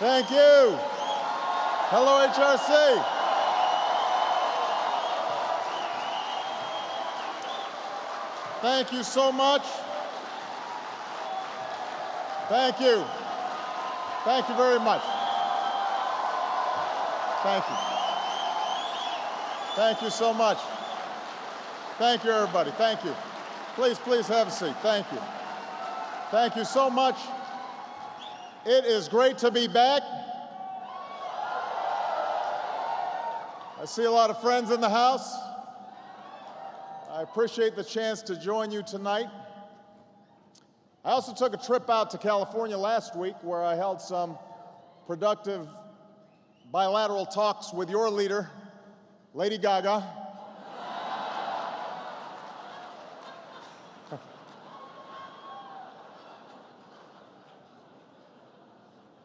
Thank you. Hello, HRC. Thank you so much. Thank you. Thank you very much. Thank you. Thank you so much. Thank you, everybody. Thank you. Please have a seat. Thank you. Thank you so much. It is great to be back. I see a lot of friends in the house. I appreciate the chance to join you tonight. I also took a trip out to California last week where I held some productive bilateral talks with your leader, Lady Gaga.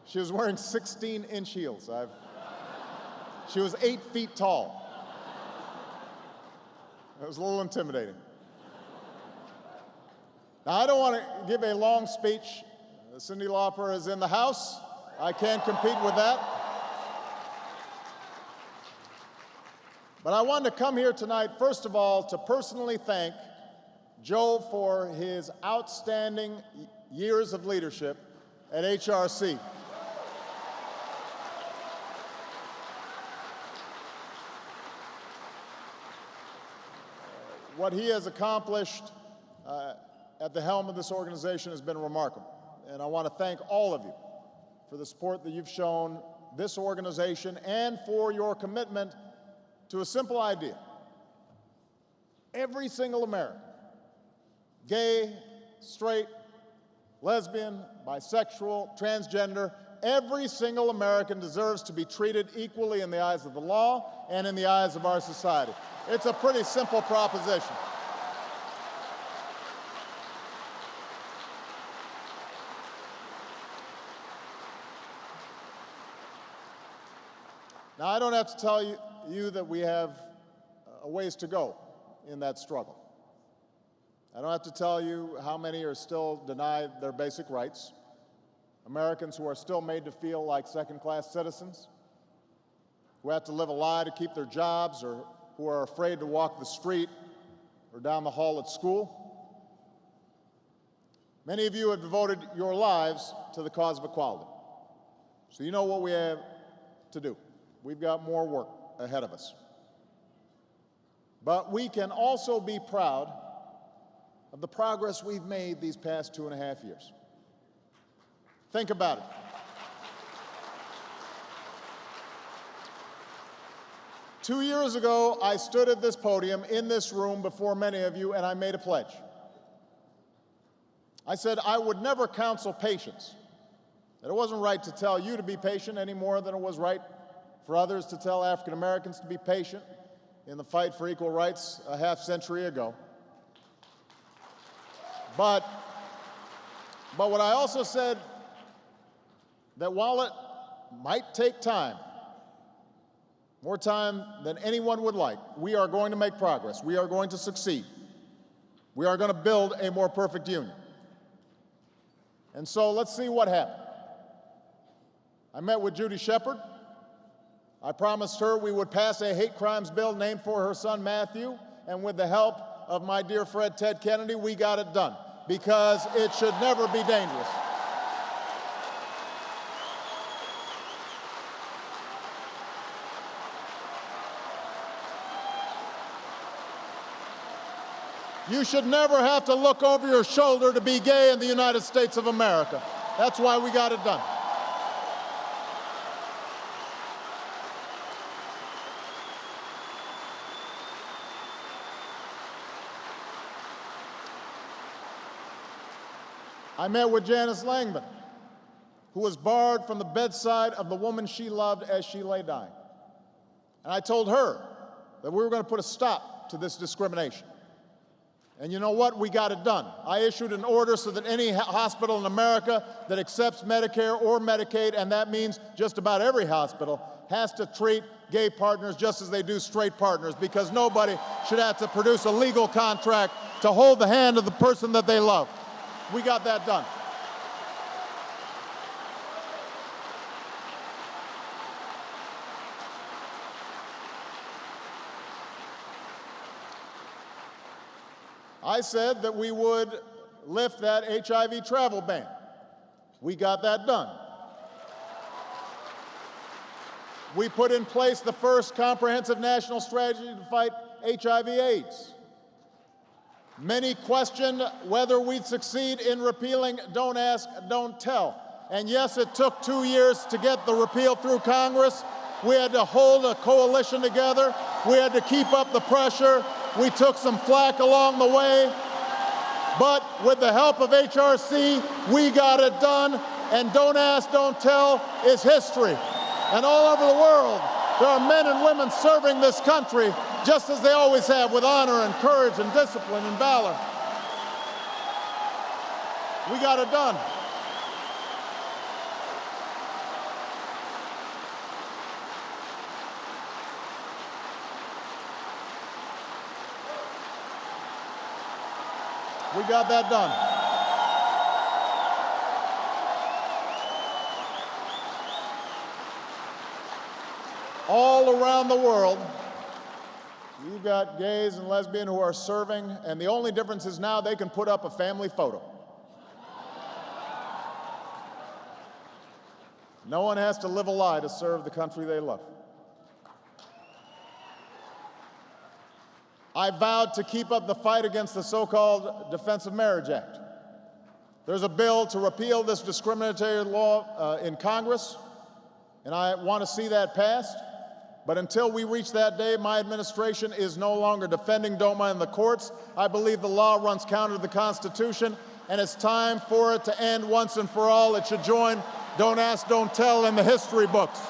She was wearing 16-inch heels. She was 8 feet tall. It was a little intimidating. Now, I don't want to give a long speech. Cyndi Lauper is in the house. I can't compete with that. But I wanted to come here tonight, first of all, to personally thank Joe for his outstanding years of leadership at HRC. What he has accomplished at the helm of this organization has been remarkable. And I want to thank all of you for the support that you've shown this organization and for your commitment to a simple idea. Every single American, gay, straight, lesbian, bisexual, transgender, every single American deserves to be treated equally in the eyes of the law and in the eyes of our society. It's a pretty simple proposition. Now, I don't have to tell you that we have a ways to go in that struggle. I don't have to tell you how many are still denied their basic rights, Americans who are still made to feel like second-class citizens, who have to live a lie to keep their jobs, or who are afraid to walk the street or down the hall at school. Many of you have devoted your lives to the cause of equality. So you know what we have to do. We've got more work ahead of us. But we can also be proud of the progress we've made these past 2.5 years. Think about it. Two years ago, I stood at this podium in this room before many of you, and I made a pledge. I said I would never counsel patience, that it wasn't right to tell you to be patient any more than it was right for others to tell African Americans to be patient in the fight for equal rights a half-century ago. But what I also said, that while it might take time, more time than anyone would like, we are going to make progress. We are going to succeed. We are going to build a more perfect union. And so let's see what happened. I met with Judy Shepard. I promised her we would pass a hate crimes bill named for her son Matthew, and with the help of my dear friend Ted Kennedy, we got it done, because it should never be dangerous. You should never have to look over your shoulder to be gay in the United States of America. That's why we got it done. I met with Janice Langman, who was barred from the bedside of the woman she loved as she lay dying. And I told her that we were going to put a stop to this discrimination. And you know what? We got it done. I issued an order so that any hospital in America that accepts Medicare or Medicaid, and that means just about every hospital, has to treat gay partners just as they do straight partners, because nobody should have to produce a legal contract to hold the hand of the person that they love. We got that done. I said that we would lift that HIV travel ban. We got that done. We put in place the first comprehensive national strategy to fight HIV/AIDS. Many questioned whether we'd succeed in repealing Don't Ask, Don't Tell. And yes, it took 2 years to get the repeal through Congress. We had to hold a coalition together. We had to keep up the pressure. We took some flack along the way. But with the help of HRC, we got it done. And Don't Ask, Don't Tell is history. And all over the world, there are men and women serving this country just as they always have, with honor and courage and discipline and valor. We got it done. We got that done. All around the world, you've got gays and lesbians who are serving, and the only difference is now they can put up a family photo. No one has to live a lie to serve the country they love. I vowed to keep up the fight against the so-called Defense of Marriage Act. There's a bill to repeal this discriminatory law in Congress, and I want to see that passed. But until we reach that day, my administration is no longer defending DOMA in the courts. I believe the law runs counter to the Constitution, and it's time for it to end once and for all. It should join Don't Ask, Don't Tell in the history books.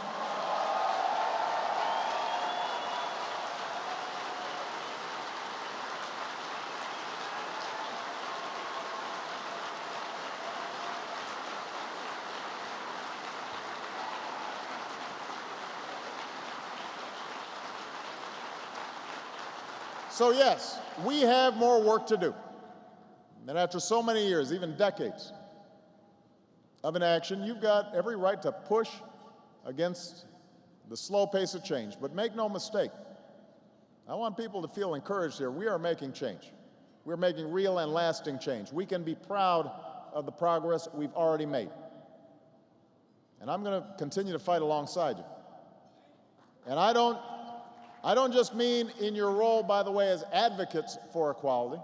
So yes, we have more work to do. And after so many years, even decades, of inaction, you've got every right to push against the slow pace of change. But make no mistake, I want people to feel encouraged here. We are making change. We're making real and lasting change. We can be proud of the progress we've already made. And I'm going to continue to fight alongside you. And I don't just mean in your role, by the way, as advocates for equality.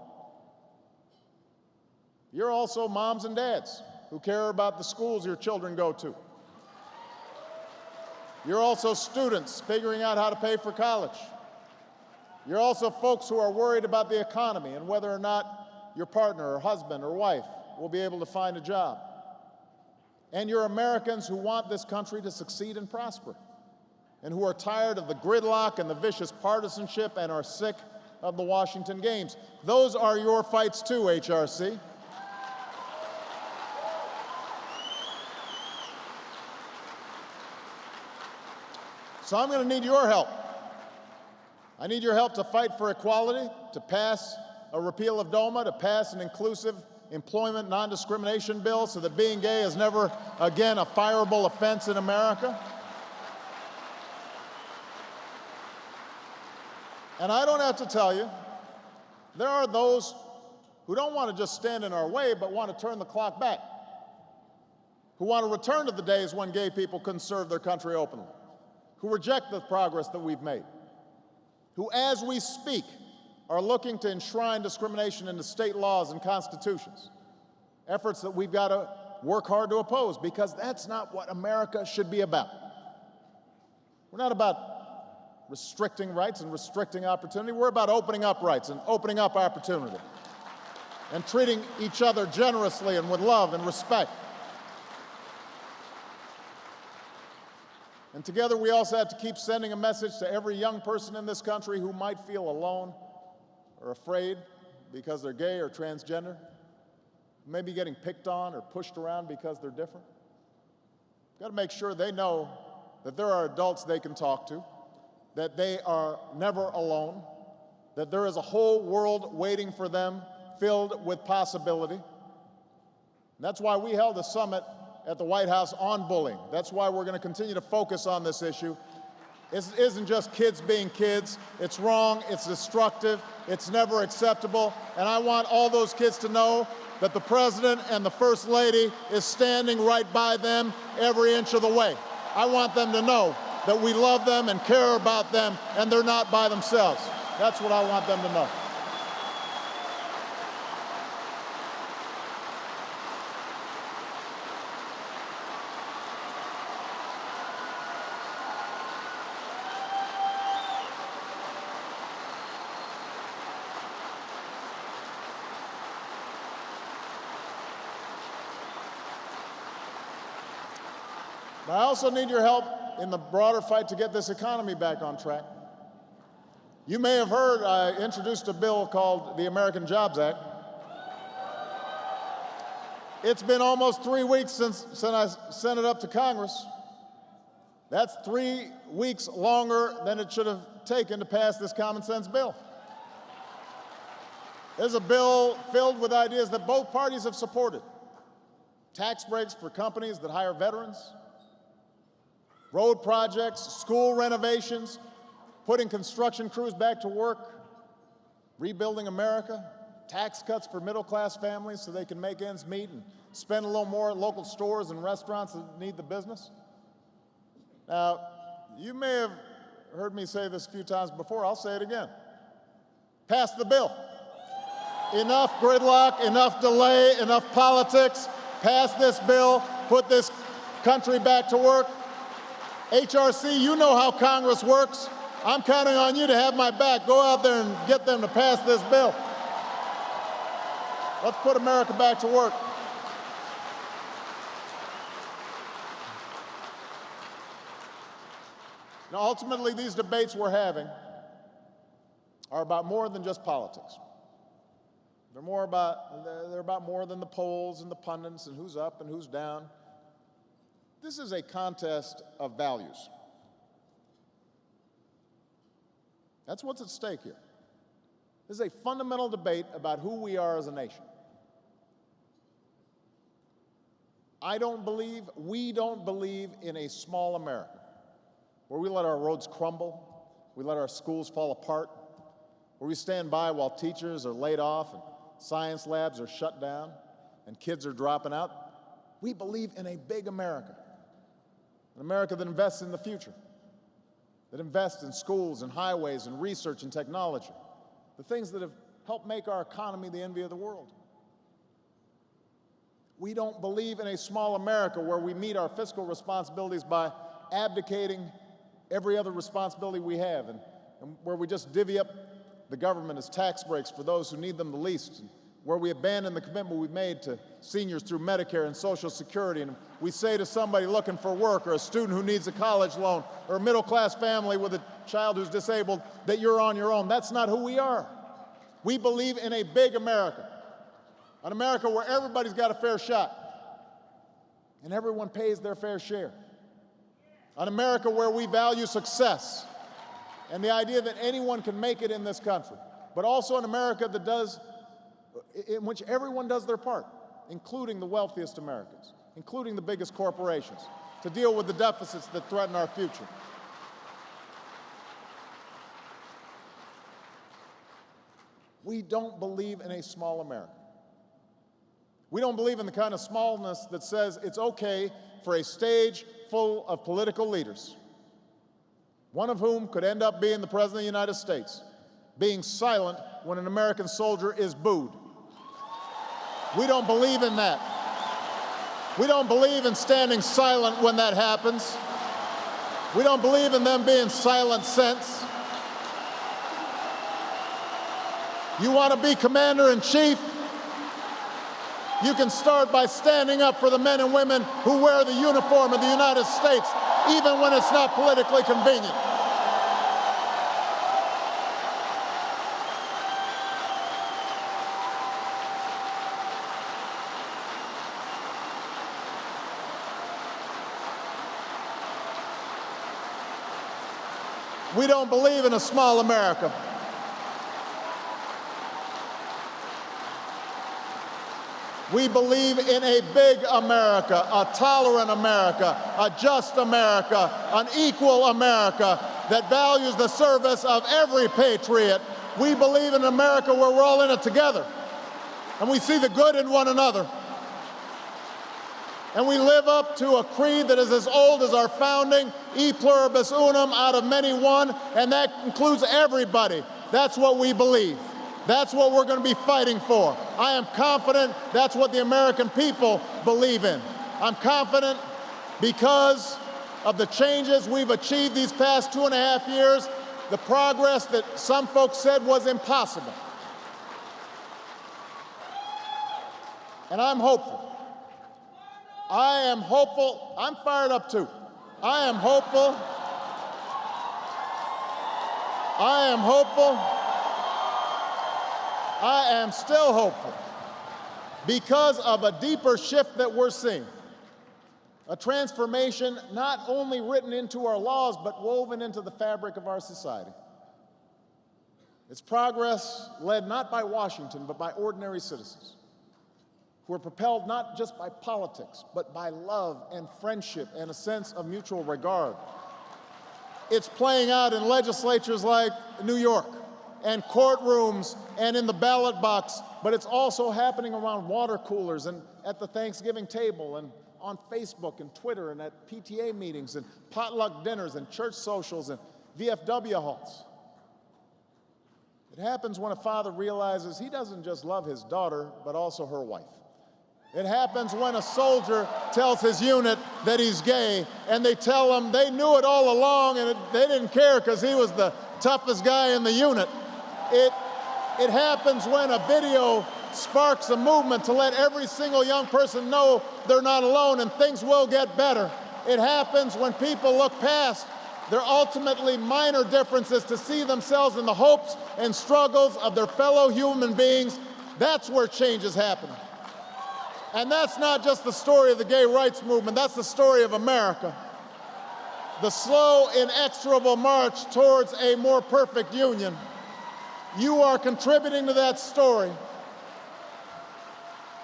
You're also moms and dads who care about the schools your children go to. You're also students figuring out how to pay for college. You're also folks who are worried about the economy and whether or not your partner or husband or wife will be able to find a job. And you're Americans who want this country to succeed and prosper, and who are tired of the gridlock and the vicious partisanship and are sick of the Washington games. Those are your fights too, HRC. So I'm going to need your help. I need your help to fight for equality, to pass a repeal of DOMA, to pass an inclusive employment non-discrimination bill so that being gay is never again a fireable offense in America. And I don't have to tell you, there are those who don't want to just stand in our way, but want to turn the clock back, who want to return to the days when gay people couldn't serve their country openly, who reject the progress that we've made, who, as we speak, are looking to enshrine discrimination into state laws and constitutions, efforts that we've got to work hard to oppose, because that's not what America should be about. We're not about restricting rights and restricting opportunity. We're about opening up rights and opening up opportunity and treating each other generously and with love and respect. And together we also have to keep sending a message to every young person in this country who might feel alone or afraid because they're gay or transgender, maybe getting picked on or pushed around because they're different. We've got to make sure they know that there are adults they can talk to, that they are never alone, that there is a whole world waiting for them filled with possibility. And that's why we held a summit at the White House on bullying. That's why we're going to continue to focus on this issue. isn't just kids being kids. It's wrong, it's destructive, it's never acceptable. And I want all those kids to know that the President and the First Lady is standing right by them every inch of the way. I want them to know that we love them and care about them, and they're not by themselves. That's what I want them to know. I also need your help in the broader fight to get this economy back on track. You may have heard I introduced a bill called the American Jobs Act. It's been almost 3 weeks since I sent it up to Congress. That's 3 weeks longer than it should have taken to pass this common sense bill. There's a bill filled with ideas that both parties have supported. Tax breaks for companies that hire veterans, road projects, school renovations, putting construction crews back to work, rebuilding America, tax cuts for middle-class families so they can make ends meet and spend a little more at local stores and restaurants that need the business. Now, you may have heard me say this a few times before. I'll say it again. Pass the bill. Enough gridlock, enough delay, enough politics. Pass this bill, put this country back to work. HRC, you know how Congress works. I'm counting on you to have my back. Go out there and get them to pass this bill. Let's put America back to work. Now, ultimately, these debates we're having are about more than just politics. They're about more than the polls and the pundits and who's up and who's down. This is a contest of values. That's what's at stake here. This is a fundamental debate about who we are as a nation. We don't believe in a small America where we let our roads crumble, we let our schools fall apart, where we stand by while teachers are laid off and science labs are shut down and kids are dropping out. We believe in a big America, an America that invests in the future, that invests in schools and highways and research and technology, the things that have helped make our economy the envy of the world. We don't believe in a small America where we meet our fiscal responsibilities by abdicating every other responsibility we have and where we just divvy up the government as tax breaks for those who need them the least, and where we abandon the commitment we've made to seniors through Medicare and Social Security, and we say to somebody looking for work or a student who needs a college loan or a middle-class family with a child who's disabled that you're on your own. That's not who we are. We believe in a big America, an America where everybody's got a fair shot and everyone pays their fair share, an America where we value success and the idea that anyone can make it in this country, but also an America in which everyone does their part, including the wealthiest Americans, including the biggest corporations, to deal with the deficits that threaten our future. We don't believe in a small America. We don't believe in the kind of smallness that says it's okay for a stage full of political leaders, one of whom could end up being the President of the United States, being silent when an American soldier is booed. We don't believe in that. We don't believe in standing silent when that happens. We don't believe in them being silent cents. You want to be commander-in-chief? You can start by standing up for the men and women who wear the uniform of the United States, even when it's not politically convenient. We don't believe in a small America. We believe in a big America, a tolerant America, a just America, an equal America, that values the service of every patriot. We believe in America where we're all in it together, and we see the good in one another. And we live up to a creed that is as old as our founding, e pluribus unum, out of many one, and that includes everybody. That's what we believe. That's what we're going to be fighting for. I am confident that's what the American people believe in. I'm confident because of the changes we've achieved these past 2.5 years, the progress that some folks said was impossible. And I'm hopeful. I am hopeful. I'm fired up too. I am hopeful. I am hopeful. I am still hopeful because of a deeper shift that we're seeing. A transformation not only written into our laws, but woven into the fabric of our society. It's progress led not by Washington, but by ordinary citizens who are propelled not just by politics, but by love and friendship and a sense of mutual regard. It's playing out in legislatures like New York and courtrooms and in the ballot box, but it's also happening around water coolers and at the Thanksgiving table and on Facebook and Twitter and at PTA meetings and potluck dinners and church socials and VFW halls. It happens when a father realizes he doesn't just love his daughter, but also her wife. It happens when a soldier tells his unit that he's gay, and they tell him they knew it all along and they didn't care because he was the toughest guy in the unit. It happens when a video sparks a movement to let every single young person know they're not alone and things will get better. It happens when people look past their ultimately minor differences to see themselves in the hopes and struggles of their fellow human beings. That's where change is happening. And that's not just the story of the gay rights movement, that's the story of America. The slow, inexorable march towards a more perfect union. You are contributing to that story.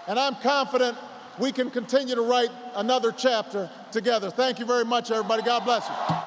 And I'm confident we can continue to write another chapter together. Thank you very much, everybody. God bless you.